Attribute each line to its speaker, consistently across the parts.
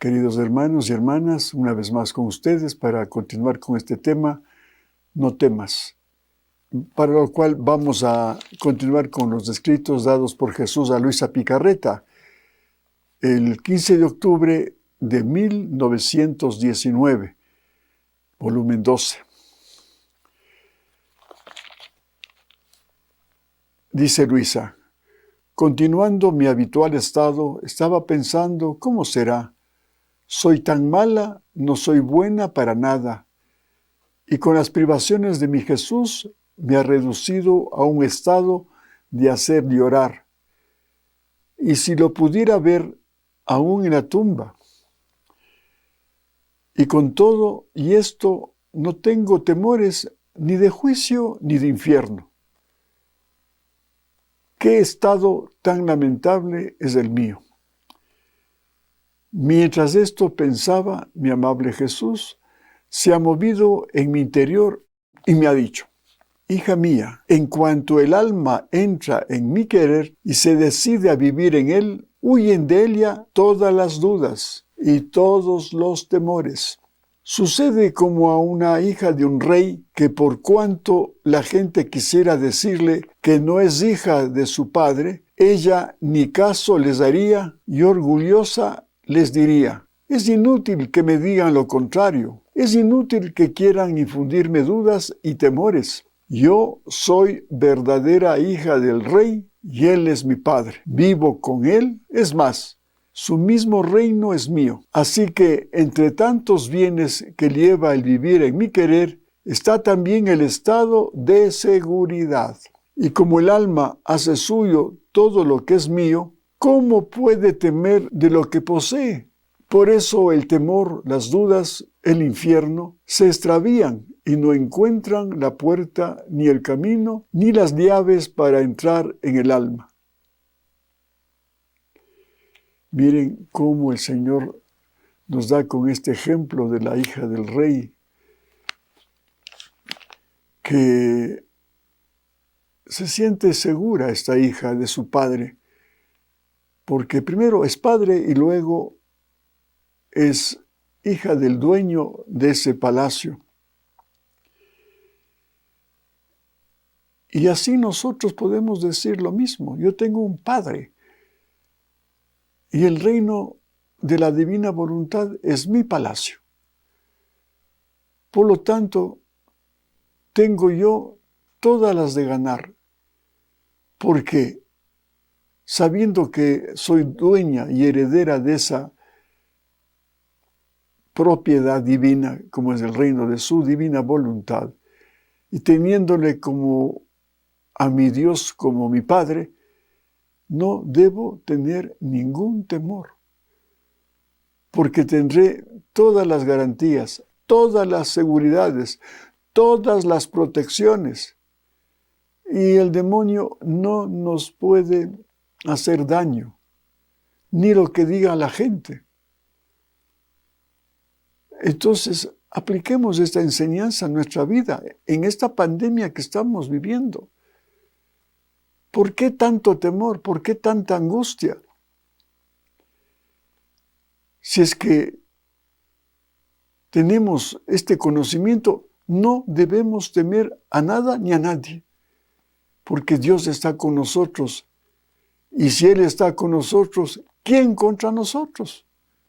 Speaker 1: Queridos hermanos y hermanas, una vez más con ustedes para continuar con este tema, no temas, para lo cual vamos a continuar con los escritos dados por Jesús a Luisa Picarreta el 15 de octubre de 1919, volumen 12. Dice Luisa: continuando mi habitual estado, estaba pensando, ¿cómo será? Soy tan mala, no soy buena para nada, y con las privaciones de mi Jesús me ha reducido a un estado de hacer llorar. Y si lo pudiera ver aún en la tumba. Y con todo y esto no tengo temores ni de juicio ni de infierno. ¿Qué estado tan lamentable es el mío? Mientras esto pensaba, mi amable Jesús se ha movido en mi interior y me ha dicho: hija mía, en cuanto el alma entra en mi querer y se decide a vivir en él, huyen de ella todas las dudas y todos los temores. Sucede como a una hija de un rey que, por cuanto la gente quisiera decirle que no es hija de su padre, ella ni caso les daría y orgullosa les diría: es inútil que me digan lo contrario, es inútil que quieran infundirme dudas y temores. Yo soy verdadera hija del rey y él es mi padre. Vivo con él, es más, su mismo reino es mío. Así que entre tantos bienes que lleva el vivir en mi querer, está también el estado de seguridad. Y como el alma hace suyo todo lo que es mío, ¿cómo puede temer de lo que posee? Por eso el temor, las dudas, el infierno, se extravían y no encuentran la puerta, ni el camino, ni las llaves para entrar en el alma. Miren cómo el Señor nos da con este ejemplo de la hija del rey, que se siente segura esta hija de su padre, porque primero es padre y luego es hija del dueño de ese palacio. Y así nosotros podemos decir lo mismo. Yo tengo un padre y el reino de la divina voluntad es mi palacio. Por lo tanto, tengo yo todas las de ganar, porque sabiendo que soy dueña y heredera de esa propiedad divina, como es el reino de su divina voluntad, y teniéndole como a mi Dios como mi Padre, no debo tener ningún temor, porque tendré todas las garantías, todas las seguridades, todas las protecciones, y el demonio no nos puede hacer daño, ni lo que diga la gente. Entonces, apliquemos esta enseñanza a nuestra vida, en esta pandemia que estamos viviendo. ¿Por qué tanto temor? ¿Por qué tanta angustia? Si es que tenemos este conocimiento, no debemos temer a nada ni a nadie, porque Dios está con nosotros. Y si Él está con nosotros, ¿quién contra nosotros?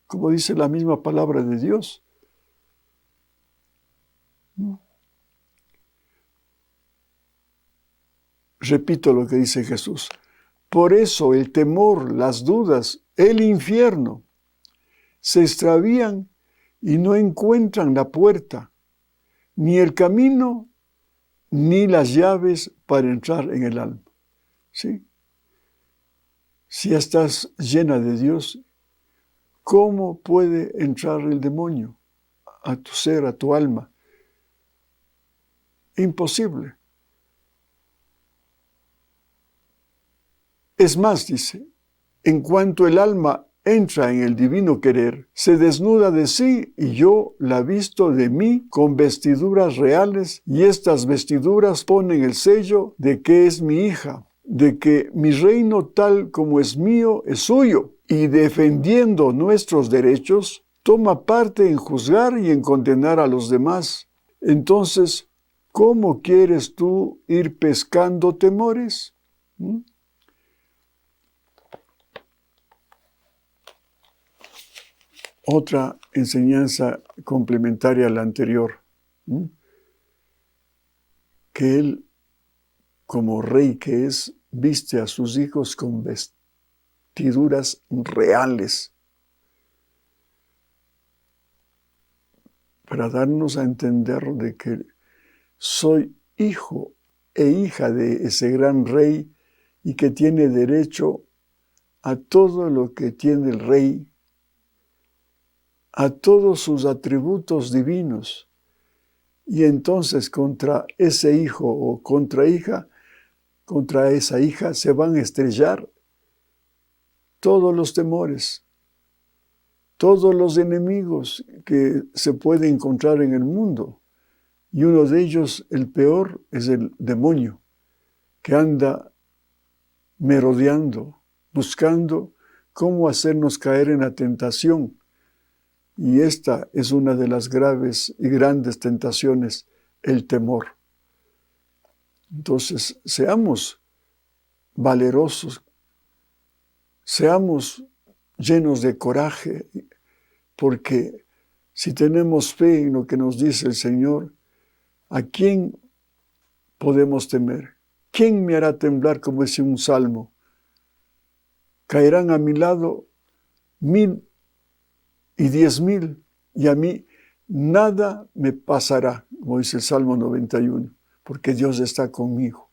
Speaker 1: Como dice la misma palabra de Dios. Repito lo que dice Jesús. Por eso el temor, las dudas, el infierno se extravían y no encuentran la puerta, ni el camino, ni las llaves para entrar en el alma. ¿Sí? Si ya estás llena de Dios, ¿cómo puede entrar el demonio a tu ser, a tu alma? Imposible. Es más, dice, en cuanto el alma entra en el divino querer, se desnuda de sí y yo la visto de mí con vestiduras reales y estas vestiduras ponen el sello de que es mi hija de que mi reino tal como es mío es suyo, y defendiendo nuestros derechos, toma parte en juzgar y en condenar a los demás. Entonces, ¿cómo quieres tú ir pescando temores? Otra enseñanza complementaria a la anterior, que Él, como rey que es, viste a sus hijos con vestiduras reales, para darnos a entender de que soy hijo e hija de ese gran rey y que tiene derecho a todo lo que tiene el rey, a todos sus atributos divinos. Y entonces contra ese hijo o contra esa hija se van a estrellar todos los temores, todos los enemigos que se pueden encontrar en el mundo. Y uno de ellos, el peor, es el demonio, que anda merodeando, buscando cómo hacernos caer en la tentación. Y esta es una de las graves y grandes tentaciones, el temor. Entonces, seamos valerosos, seamos llenos de coraje, porque si tenemos fe en lo que nos dice el Señor, ¿a quién podemos temer? ¿Quién me hará temblar, como dice un salmo? Caerán a mi lado 1000 y 10,000, y a mí nada me pasará, como dice el Salmo 91, porque Dios está conmigo.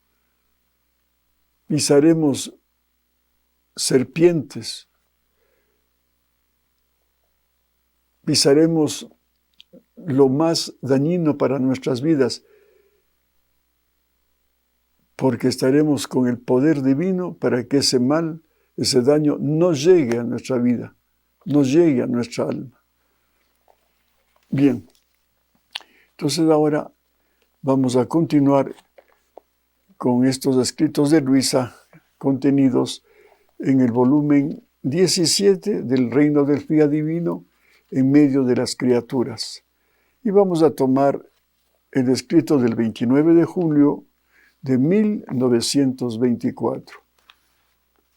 Speaker 1: Pisaremos serpientes, pisaremos lo más dañino para nuestras vidas, porque estaremos con el poder divino para que ese mal, ese daño no llegue a nuestra vida, no llegue a nuestra alma. Bien, entonces ahora vamos a continuar con estos escritos de Luisa contenidos en el volumen 17 del Reino del Fiat Divino en medio de las criaturas. Y vamos a tomar el escrito del 29 de julio de 1924.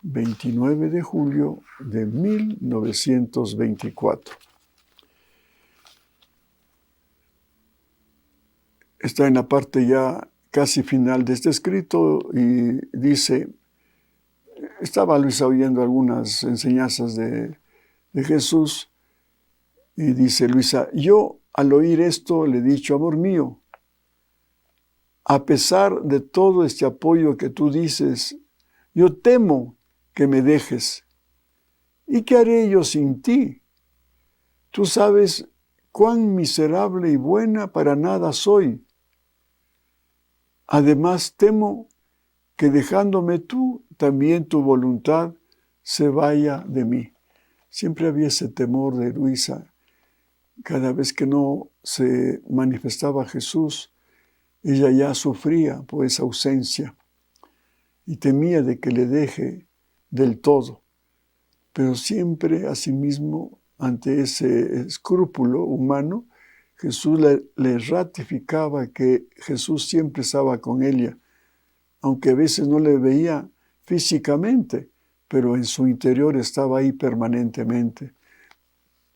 Speaker 1: 29 de julio de 1924. Está en la parte ya casi final de este escrito y dice, estaba Luisa oyendo algunas enseñanzas de Jesús y dice Luisa, yo al oír esto le he dicho, amor mío, a pesar de todo este apoyo que tú dices, yo temo que me dejes. ¿Y qué haré yo sin ti? Tú sabes cuán miserable y buena para nada soy. Además temo que dejándome tú, también tu voluntad se vaya de mí. Siempre había ese temor de Luisa. Cada vez que no se manifestaba Jesús, ella ya sufría por esa ausencia y temía de que le deje del todo. Pero siempre, asimismo, ante ese escrúpulo humano, Jesús le ratificaba que Jesús siempre estaba con ella, aunque a veces no le veía físicamente, pero en su interior estaba ahí permanentemente.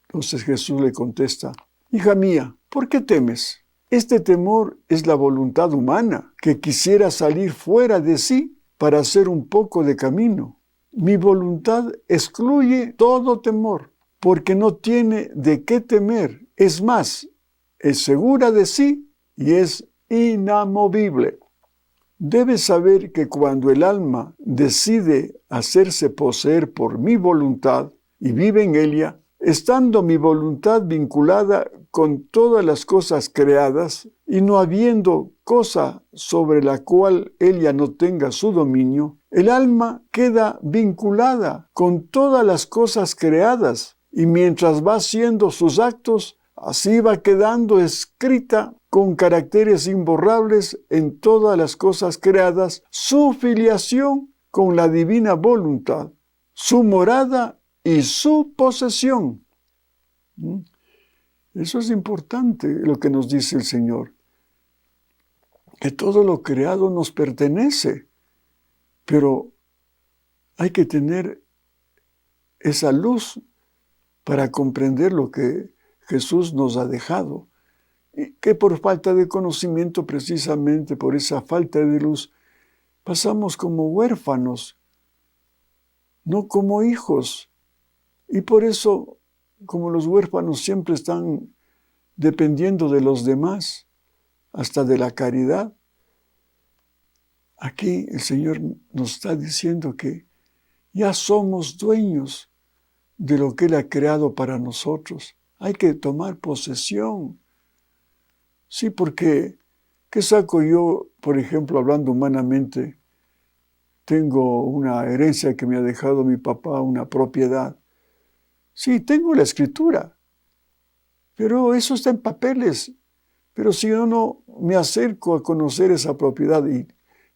Speaker 1: Entonces Jesús le contesta, hija mía, ¿por qué temes? Este temor es la voluntad humana, que quisiera salir fuera de sí para hacer un poco de camino. Mi voluntad excluye todo temor, porque no tiene de qué temer. Es más, es segura de sí y es inamovible. Debes saber que cuando el alma decide hacerse poseer por mi voluntad y vive en ella, estando mi voluntad vinculada con todas las cosas creadas y no habiendo cosa sobre la cual ella no tenga su dominio, el alma queda vinculada con todas las cosas creadas y mientras va haciendo sus actos, así va quedando escrita con caracteres imborrables en todas las cosas creadas su filiación con la divina voluntad, su morada y su posesión. Eso es importante lo que nos dice el Señor, que todo lo creado nos pertenece, pero hay que tener esa luz para comprender lo que Jesús nos ha dejado, y que por falta de conocimiento, precisamente por esa falta de luz, pasamos como huérfanos, no como hijos. Y por eso, como los huérfanos siempre están dependiendo de los demás, hasta de la caridad, aquí el Señor nos está diciendo que ya somos dueños de lo que Él ha creado para nosotros. Hay que tomar posesión. Sí, porque ¿qué saco yo, por ejemplo, hablando humanamente? Tengo una herencia que me ha dejado mi papá, una propiedad. Sí, tengo la escritura, pero eso está en papeles. Pero si yo no me acerco a conocer esa propiedad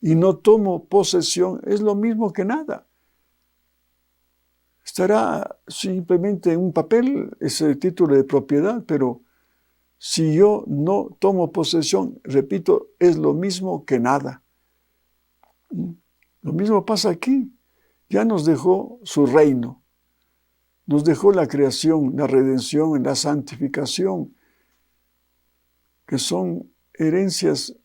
Speaker 1: y no tomo posesión, es lo mismo que nada. Estará simplemente en un papel ese título de propiedad, pero si yo no tomo posesión, repito, es lo mismo que nada. Lo mismo pasa aquí. Ya nos dejó su reino. Nos dejó la creación, la redención, la santificación, que son herencias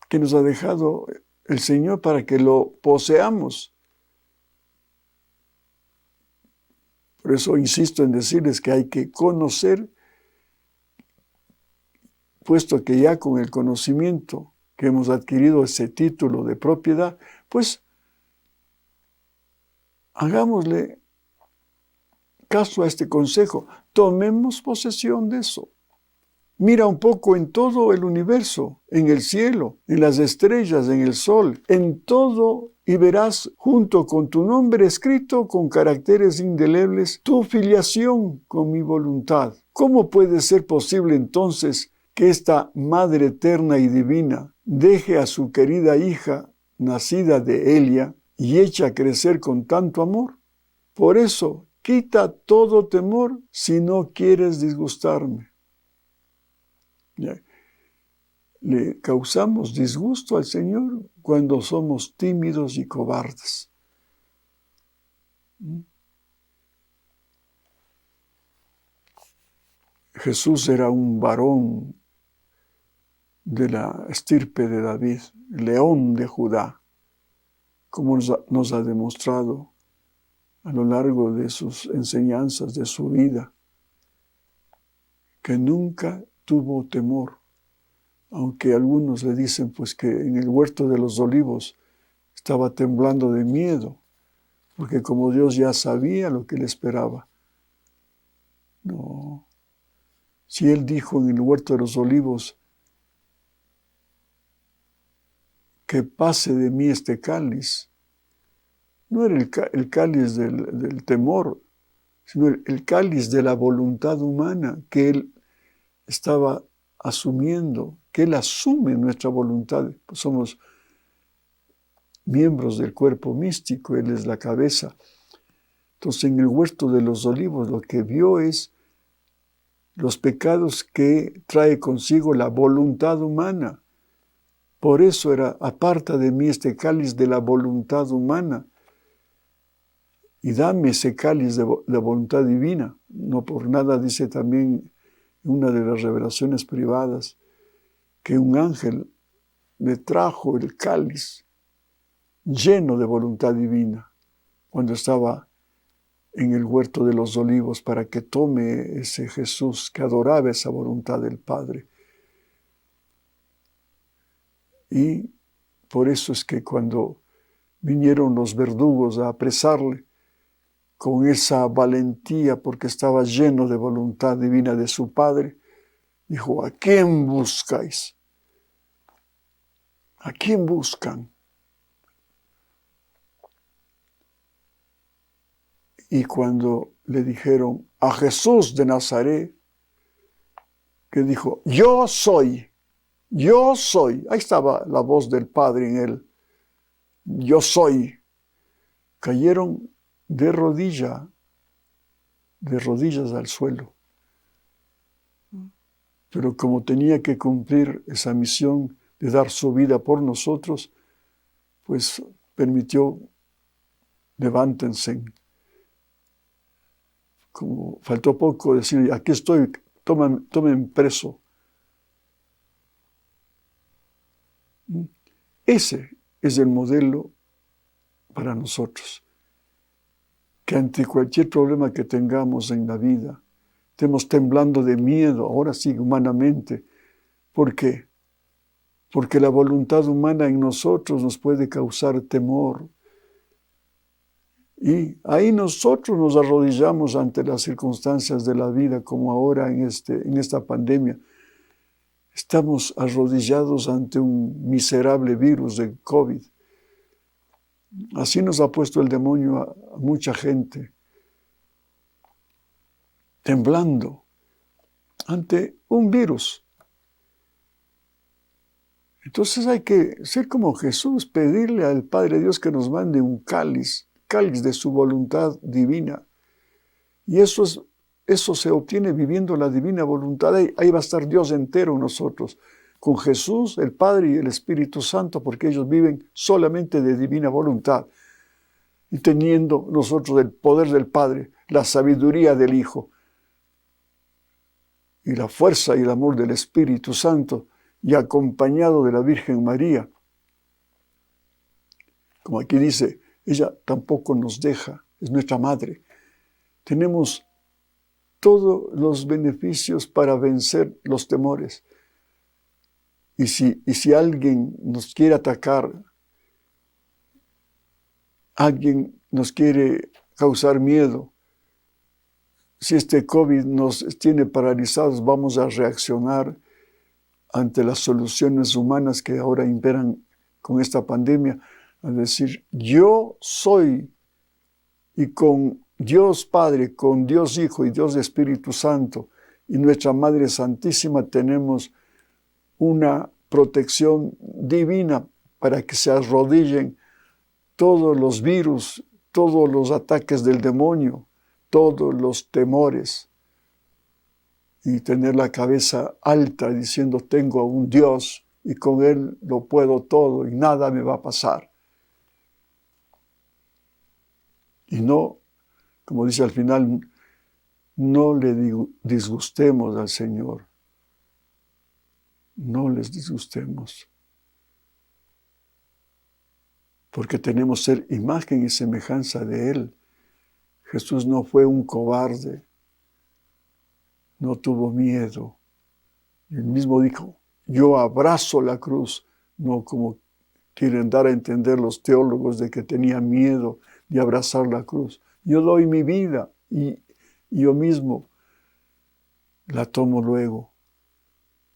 Speaker 1: que nos ha dejado el Señor para que lo poseamos. Por eso insisto en decirles que hay que conocer, puesto que ya con el conocimiento que hemos adquirido ese título de propiedad, pues hagámosle caso a este consejo, tomemos posesión de eso. Mira un poco en todo el universo, en el cielo, en las estrellas, en el sol, en todo, y verás junto con tu nombre escrito con caracteres indelebles tu filiación con mi voluntad. ¿Cómo puede ser posible entonces que esta Madre eterna y divina deje a su querida hija, nacida de Elia, y hecha crecer con tanto amor? Por eso, quita todo temor si no quieres disgustarme. Le causamos disgusto al Señor cuando somos tímidos y cobardes. Jesús era un varón de la estirpe de David, león de Judá, como nos ha demostrado a lo largo de sus enseñanzas, de su vida, que nunca tuvo temor, aunque algunos le dicen pues que en el huerto de los olivos estaba temblando de miedo, porque como Dios ya sabía lo que le esperaba. No. Si Él dijo en el huerto de los olivos que pase de mí este cáliz, no era el cáliz del temor, sino el cáliz de la voluntad humana que Él estaba asumiendo, que Él asume nuestra voluntad. Somos miembros del cuerpo místico, Él es la cabeza. Entonces, en el huerto de los olivos lo que vio es los pecados que trae consigo la voluntad humana. Por eso era, aparta de mí este cáliz de la voluntad humana y dame ese cáliz de voluntad divina. No por nada dice también en una de las revelaciones privadas que un ángel le trajo el cáliz lleno de voluntad divina cuando estaba en el huerto de los olivos para que tome ese Jesús que adoraba esa voluntad del Padre. Y por eso es que cuando vinieron los verdugos a apresarle, con esa valentía, porque estaba lleno de voluntad divina de su Padre, dijo, ¿a quién buscáis? ¿A quién buscan? Y cuando le dijeron, a Jesús de Nazaret, que dijo, yo soy. Ahí estaba la voz del Padre en él. Yo soy. cayeron de rodillas al suelo. Pero como tenía que cumplir esa misión de dar su vida por nosotros, pues permitió, levántense. Como faltó poco decir, aquí estoy, tomen preso. Ese es el modelo para nosotros. Que ante cualquier problema que tengamos en la vida, estemos temblando de miedo, ahora sí, humanamente. ¿Por qué? Porque la voluntad humana en nosotros nos puede causar temor. Y ahí nosotros nos arrodillamos ante las circunstancias de la vida, como ahora en esta pandemia. Estamos arrodillados ante un miserable virus de COVID. Así nos ha puesto el demonio a mucha gente, temblando ante un virus. Entonces hay que ser como Jesús, pedirle al Padre Dios que nos mande un cáliz de su voluntad divina. Y eso se obtiene viviendo la divina voluntad. Ahí va a estar Dios entero en nosotros, con Jesús, el Padre y el Espíritu Santo, porque ellos viven solamente de divina voluntad. Y teniendo nosotros el poder del Padre, la sabiduría del Hijo, y la fuerza y el amor del Espíritu Santo, y acompañado de la Virgen María. Como aquí dice, ella tampoco nos deja, es nuestra madre. Tenemos todos los beneficios para vencer los temores. Y si alguien nos quiere atacar, alguien nos quiere causar miedo, si este COVID nos tiene paralizados, vamos a reaccionar ante las soluciones humanas que ahora imperan con esta pandemia, a decir, yo soy, y con Dios Padre, con Dios Hijo y Dios Espíritu Santo y nuestra Madre Santísima tenemos una protección divina para que se arrodillen todos los virus, todos los ataques del demonio, todos los temores, y tener la cabeza alta diciendo, tengo a un Dios y con Él lo puedo todo y nada me va a pasar. Y no, como dice al final, no le disgustemos al Señor. No les disgustemos. Porque tenemos que ser imagen y semejanza de Él. Jesús no fue un cobarde. No tuvo miedo. Él mismo dijo, yo abrazo la cruz. No como quieren dar a entender los teólogos de que tenía miedo de abrazar la cruz. Yo doy mi vida y yo mismo la tomo luego.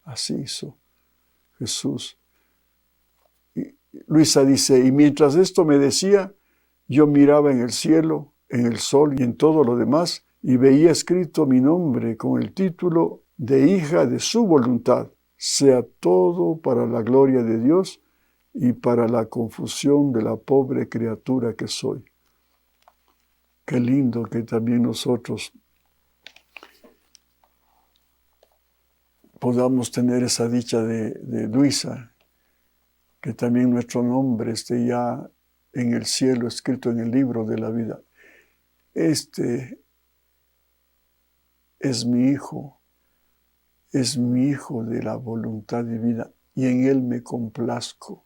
Speaker 1: Así hizo Jesús. Y Luisa dice, y mientras esto me decía, yo miraba en el cielo, en el sol y en todo lo demás, y veía escrito mi nombre con el título de hija de su voluntad. Sea todo para la gloria de Dios y para la confusión de la pobre criatura que soy. Qué lindo que también nosotros podamos tener esa dicha de Luisa, que también nuestro nombre esté ya en el cielo, escrito en el libro de la vida. Este es mi hijo de la voluntad divina, y en él me complazco.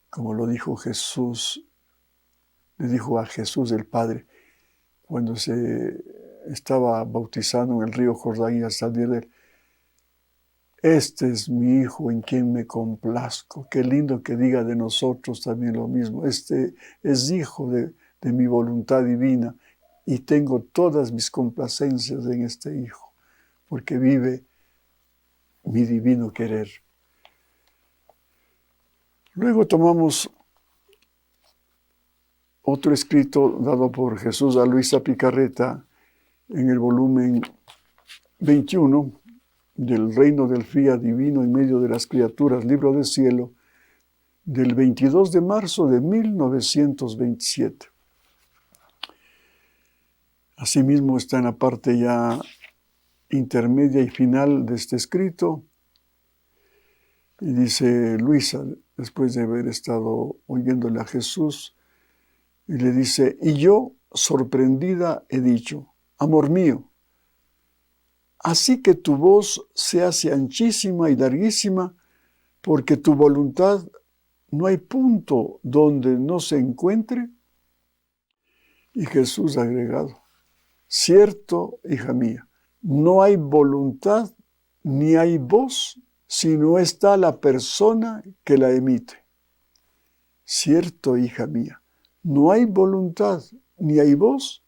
Speaker 1: Como lo dijo Jesús, le dijo a Jesús el Padre, cuando se estaba bautizando en el río Jordán y al salir de él, este es mi hijo en quien me complazco. Qué lindo que diga de nosotros también lo mismo. Este es hijo de mi voluntad divina y tengo todas mis complacencias en este hijo, porque vive mi divino querer. Luego tomamos otro escrito dado por Jesús a Luisa Picarreta en el volumen 21 del Reino del Fiat Divino en medio de las criaturas, libro del cielo, del 22 de marzo de 1927. Asimismo está en la parte ya intermedia y final de este escrito. Y dice Luisa, después de haber estado oyéndole a Jesús, y le dice, y yo, sorprendida, he dicho, amor mío, así que tu voz se hace anchísima y larguísima, porque tu voluntad no hay punto donde no se encuentre. Y Jesús ha agregado, cierto, hija mía, no hay voluntad ni hay voz si no está la persona que la emite. Cierto, hija mía, no hay voluntad ni hay voz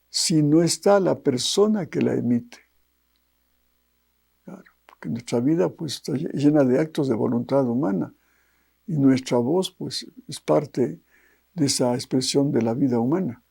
Speaker 1: si no está la persona que la emite. Claro, porque nuestra vida pues está llena de actos de voluntad humana y nuestra voz pues es parte de esa expresión de la vida humana.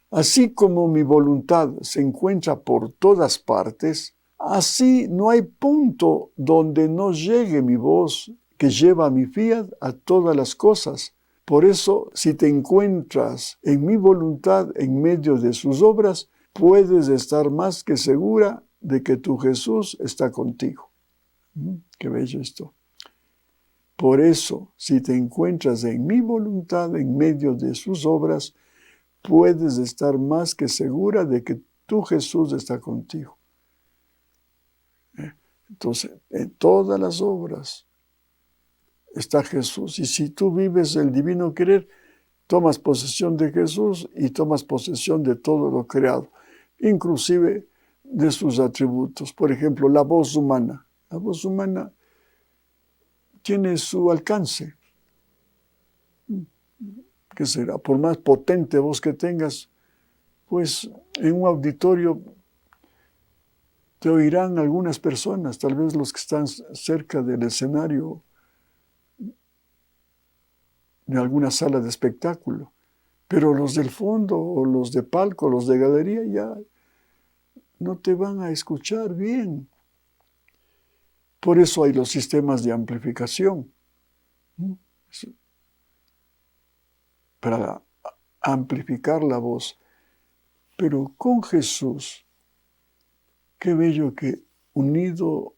Speaker 1: Así como mi voluntad se encuentra por todas partes, así no hay punto donde no llegue mi voz que lleva mi fiat a todas las cosas. Por eso, si te encuentras en mi voluntad en medio de sus obras, puedes estar más que segura de que tu Jesús está contigo. Qué bello esto. Por eso, si te encuentras en mi voluntad en medio de sus obras, puedes estar más que segura de que tu Jesús está contigo. Entonces, en todas las obras está Jesús. Y si tú vives el divino querer, tomas posesión de Jesús y tomas posesión de todo lo creado, inclusive de sus atributos. Por ejemplo, la voz humana. La voz humana tiene su alcance. ¿Qué será? Por más potente voz que tengas, pues en un auditorio te oirán algunas personas, tal vez los que están cerca del escenario de alguna sala de espectáculo, pero los del fondo o los de palco, los de galería ya no te van a escuchar bien. Por eso hay los sistemas de amplificación, para amplificar la voz. Pero con Jesús, qué bello que unido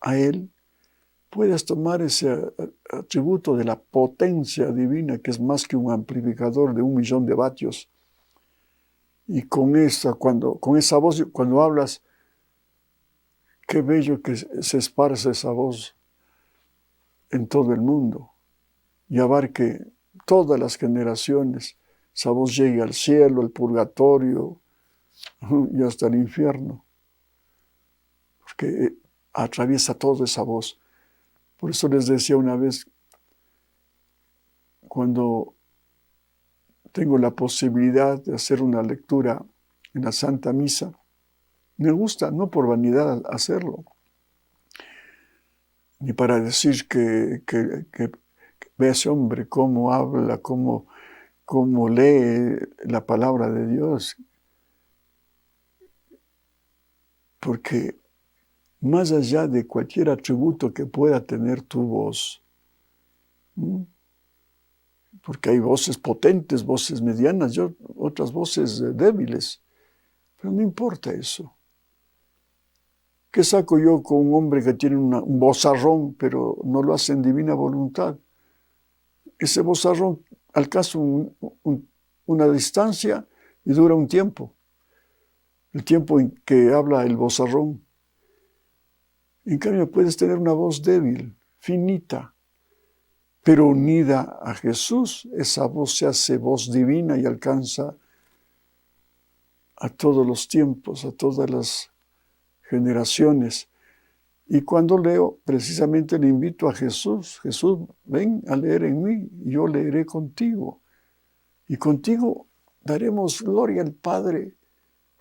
Speaker 1: a Él puedas tomar ese atributo de la potencia divina, que es más que un amplificador de 1.000.000 de vatios. Y con esa voz, cuando hablas, qué bello que se esparce esa voz en todo el mundo y abarque todas las generaciones. Esa voz llegue al cielo, al purgatorio y hasta el infierno, porque atraviesa toda esa voz. Por eso les decía una vez, cuando tengo la posibilidad de hacer una lectura en la Santa Misa, me gusta, no por vanidad hacerlo, ni para decir que ve ese hombre cómo habla, cómo lee la palabra de Dios. Porque más allá de cualquier atributo que pueda tener tu voz, porque hay voces potentes, voces medianas, otras voces débiles, pero no importa eso. ¿Qué saco yo con un hombre que tiene un vozarrón, pero no lo hace en divina voluntad? Ese vozarrón alcanza una distancia y dura un tiempo, el tiempo en que habla el vozarrón. En cambio, puedes tener una voz débil, finita, pero unida a Jesús, esa voz se hace voz divina y alcanza a todos los tiempos, a todas las generaciones. Y cuando leo, precisamente le invito a Jesús. Jesús, ven a leer en mí, yo leeré contigo. Y contigo daremos gloria al Padre,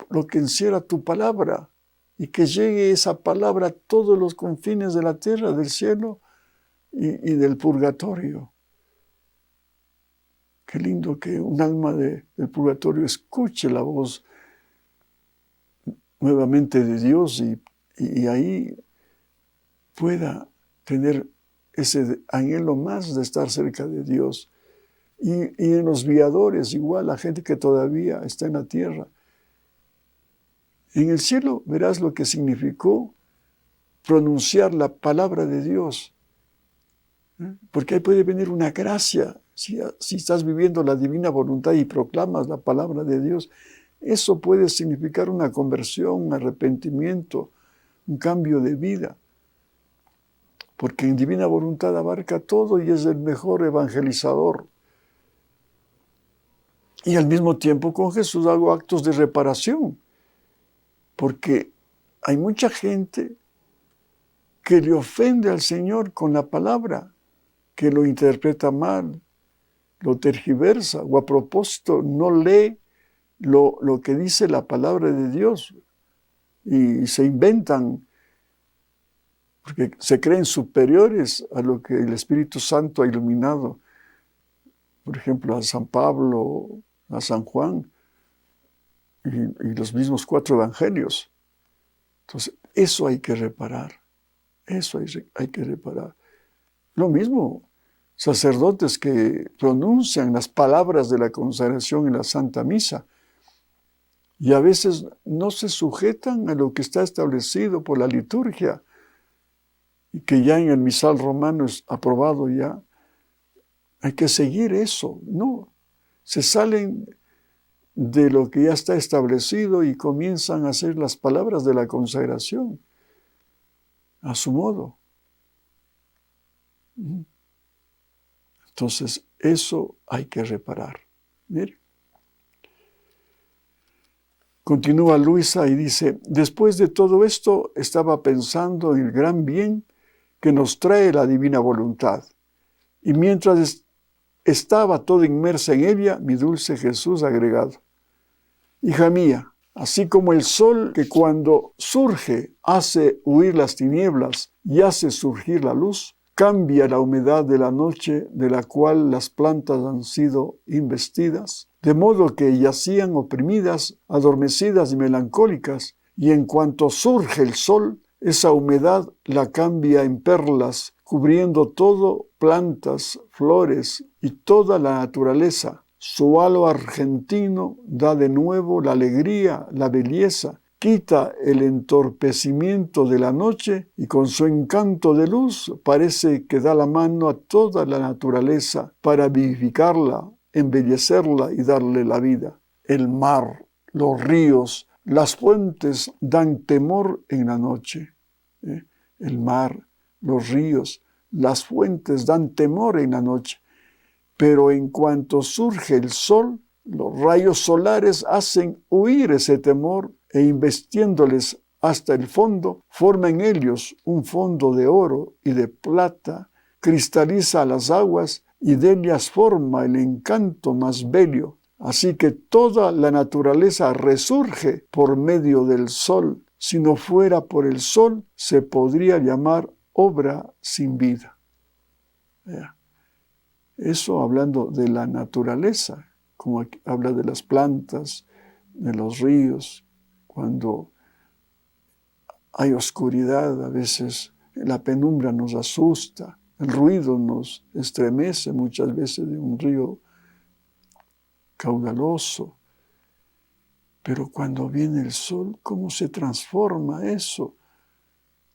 Speaker 1: lo que encierra tu palabra, y que llegue esa palabra a todos los confines de la tierra, del cielo y del purgatorio. Qué lindo que un alma del purgatorio escuche la voz nuevamente de Dios y ahí pueda tener ese anhelo más de estar cerca de Dios. Y en los viadores, igual la gente que todavía está en la tierra, En el cielo verás lo que significó pronunciar la palabra de Dios. Porque ahí puede venir una gracia. Si estás viviendo la divina voluntad y proclamas la palabra de Dios, eso puede significar una conversión, un arrepentimiento, un cambio de vida. Porque en divina voluntad abarca todo y es el mejor evangelizador. Y al mismo tiempo con Jesús hago actos de reparación. Porque hay mucha gente que le ofende al Señor con la palabra, que lo interpreta mal, lo tergiversa o a propósito no lee lo que dice la palabra de Dios y se inventan, porque se creen superiores a lo que el Espíritu Santo ha iluminado. Por ejemplo, a San Pablo, a San Juan y los mismos 4 evangelios. Entonces, eso hay que reparar. Eso hay que reparar. Lo mismo, sacerdotes que pronuncian las palabras de la consagración en la Santa Misa y a veces no se sujetan a lo que está establecido por la liturgia y que ya en el misal romano es aprobado ya. Hay que seguir eso. No, se salen de lo que ya está establecido y comienzan a hacer las palabras de la consagración a su modo. Entonces, eso hay que reparar. Mire. Continúa Luisa y dice, después de todo esto estaba pensando en el gran bien que nos trae la divina voluntad. Y mientras estaba toda inmersa en ella, mi dulce Jesús agregado, hija mía, así como el sol que cuando surge hace huir las tinieblas y hace surgir la luz, cambia la humedad de la noche de la cual las plantas han sido investidas, de modo que yacían oprimidas, adormecidas y melancólicas, y en cuanto surge el sol, esa humedad la cambia en perlas, cubriendo todo, plantas, flores y toda la naturaleza. Su halo argentino da de nuevo la alegría, la belleza, quita el entorpecimiento de la noche y con su encanto de luz parece que da la mano a toda la naturaleza para vivificarla, embellecerla y darle la vida. El mar, los ríos, las fuentes dan temor en la noche. El mar, los ríos, las fuentes dan temor en la noche. Pero en cuanto surge el sol, los rayos solares hacen huir ese temor e investiéndoles hasta el fondo, forma en ellos un fondo de oro y de plata, cristaliza las aguas y de ellas forma el encanto más bello. Así que toda la naturaleza resurge por medio del sol. Si no fuera por el sol, se podría llamar obra sin vida. Eso hablando de la naturaleza, como aquí habla de las plantas, de los ríos. Cuando hay oscuridad, a veces la penumbra nos asusta, el ruido nos estremece muchas veces de un río caudaloso. Pero cuando viene el sol, ¿cómo se transforma eso?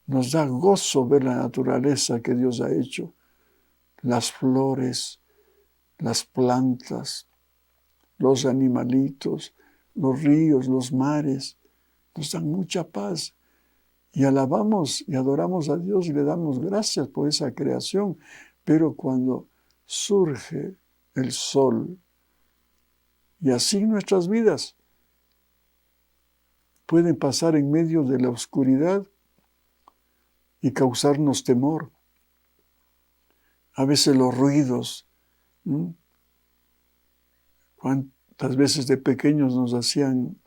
Speaker 1: Nos da gozo ver la naturaleza que Dios ha hecho. Las flores, las plantas, los animalitos, los ríos, los mares, nos dan mucha paz. Y alabamos y adoramos a Dios y le damos gracias por esa creación. Pero cuando surge el sol, y así nuestras vidas pueden pasar en medio de la oscuridad y causarnos temor. A veces los ruidos, cuántas veces de pequeños nos hacían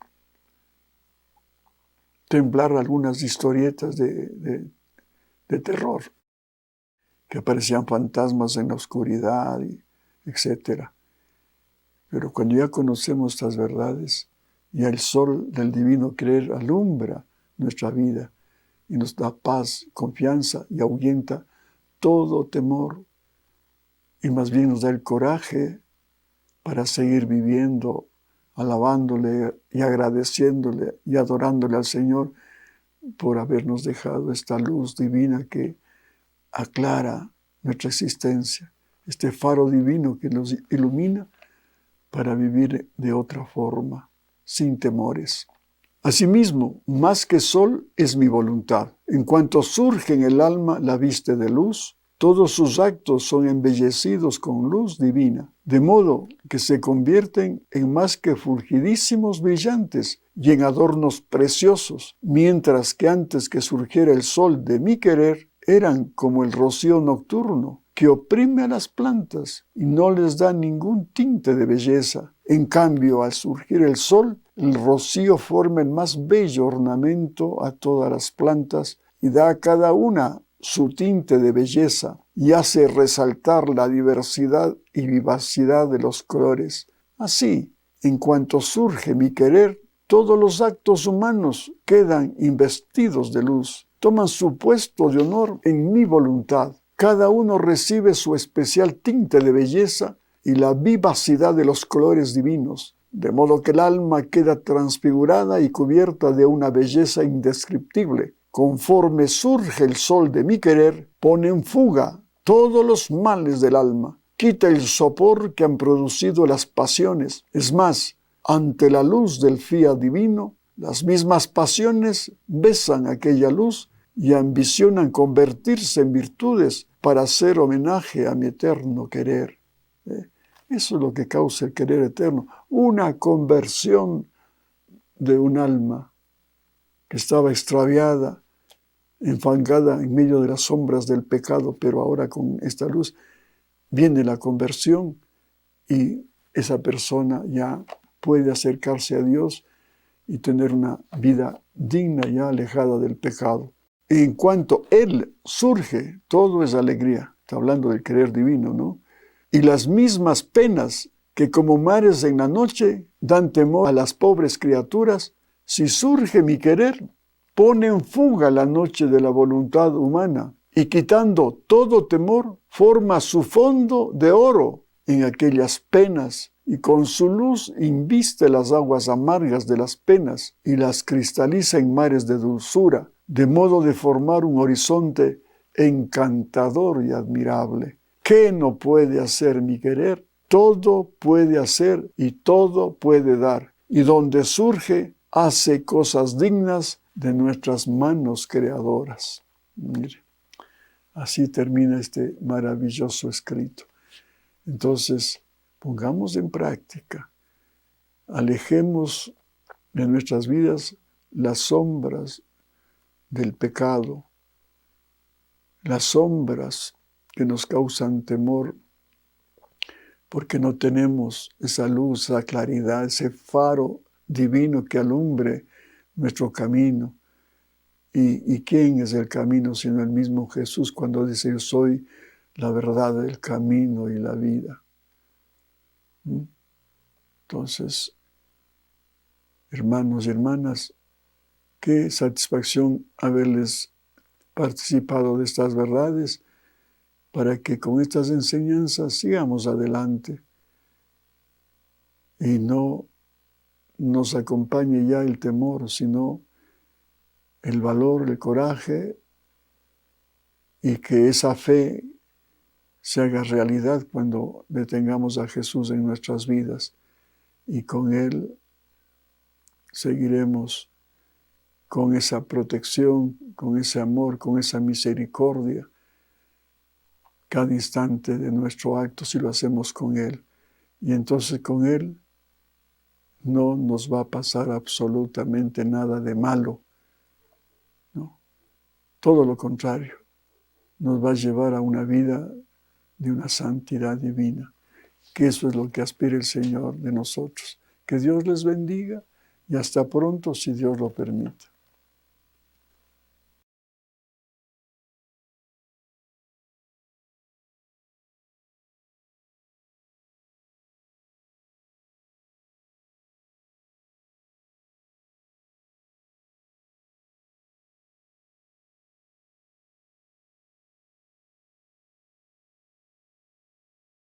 Speaker 1: temblar algunas historietas de terror, que aparecían fantasmas en la oscuridad, etc. Pero cuando ya conocemos estas verdades, ya el sol del divino querer alumbra nuestra vida y nos da paz, confianza y ahuyenta todo temor y más bien nos da el coraje para seguir viviendo alabándole y agradeciéndole y adorándole al Señor por habernos dejado esta luz divina que aclara nuestra existencia, este faro divino que nos ilumina para vivir de otra forma, sin temores. Asimismo, más que sol es mi voluntad. En cuanto surge en el alma, la viste de luz, todos sus actos son embellecidos con luz divina, de modo que se convierten en más que fulgidísimos brillantes y en adornos preciosos, mientras que antes que surgiera el sol de mi querer, eran como el rocío nocturno, que oprime a las plantas y no les da ningún tinte de belleza. En cambio, al surgir el sol, el rocío forma el más bello ornamento a todas las plantas y da a cada una su tinte de belleza y hace resaltar la diversidad y vivacidad de los colores. Así, en cuanto surge mi querer, todos los actos humanos quedan investidos de luz, toman su puesto de honor en mi voluntad. Cada uno recibe su especial tinte de belleza y la vivacidad de los colores divinos, de modo que el alma queda transfigurada y cubierta de una belleza indescriptible. Conforme surge el sol de mi querer, pone en fuga todos los males del alma, quita el sopor que han producido las pasiones. Es más, ante la luz del fiat divino, las mismas pasiones besan aquella luz y ambicionan convertirse en virtudes para hacer homenaje a mi eterno querer. Eso es lo que causa el querer eterno, una conversión de un alma que estaba extraviada, enfangada en medio de las sombras del pecado, pero ahora con esta luz viene la conversión y esa persona ya puede acercarse a Dios y tener una vida digna ya alejada del pecado. En cuanto Él surge, todo es alegría. Está hablando del querer divino, ¿no? Y las mismas penas que como mares en la noche dan temor a las pobres criaturas, si surge mi querer, pone en fuga la noche de la voluntad humana y quitando todo temor, forma su fondo de oro en aquellas penas y con su luz inviste las aguas amargas de las penas y las cristaliza en mares de dulzura, de modo de formar un horizonte encantador y admirable. ¿Qué no puede hacer mi querer? Todo puede hacer y todo puede dar. Y donde surge, hace cosas dignas de nuestras manos creadoras. Mire, así termina este maravilloso escrito. Entonces, pongamos en práctica, alejemos de nuestras vidas las sombras del pecado, las sombras que nos causan temor, porque no tenemos esa luz, esa claridad, ese faro divino que alumbre nuestro camino. ¿Y quién es el camino sino el mismo Jesús cuando dice yo soy la verdad, el camino y la vida? Entonces, hermanos y hermanas, qué satisfacción haberles participado de estas verdades para que con estas enseñanzas sigamos adelante y no nos acompañe ya el temor, sino el valor, el coraje y que esa fe se haga realidad cuando detengamos a Jesús en nuestras vidas y con Él seguiremos con esa protección, con ese amor, con esa misericordia cada instante de nuestro acto si lo hacemos con Él. Y entonces con Él no nos va a pasar absolutamente nada de malo. No, todo lo contrario, nos va a llevar a una vida de una santidad divina, que eso es lo que aspira el Señor de nosotros. Que Dios les bendiga y hasta pronto si Dios lo permite.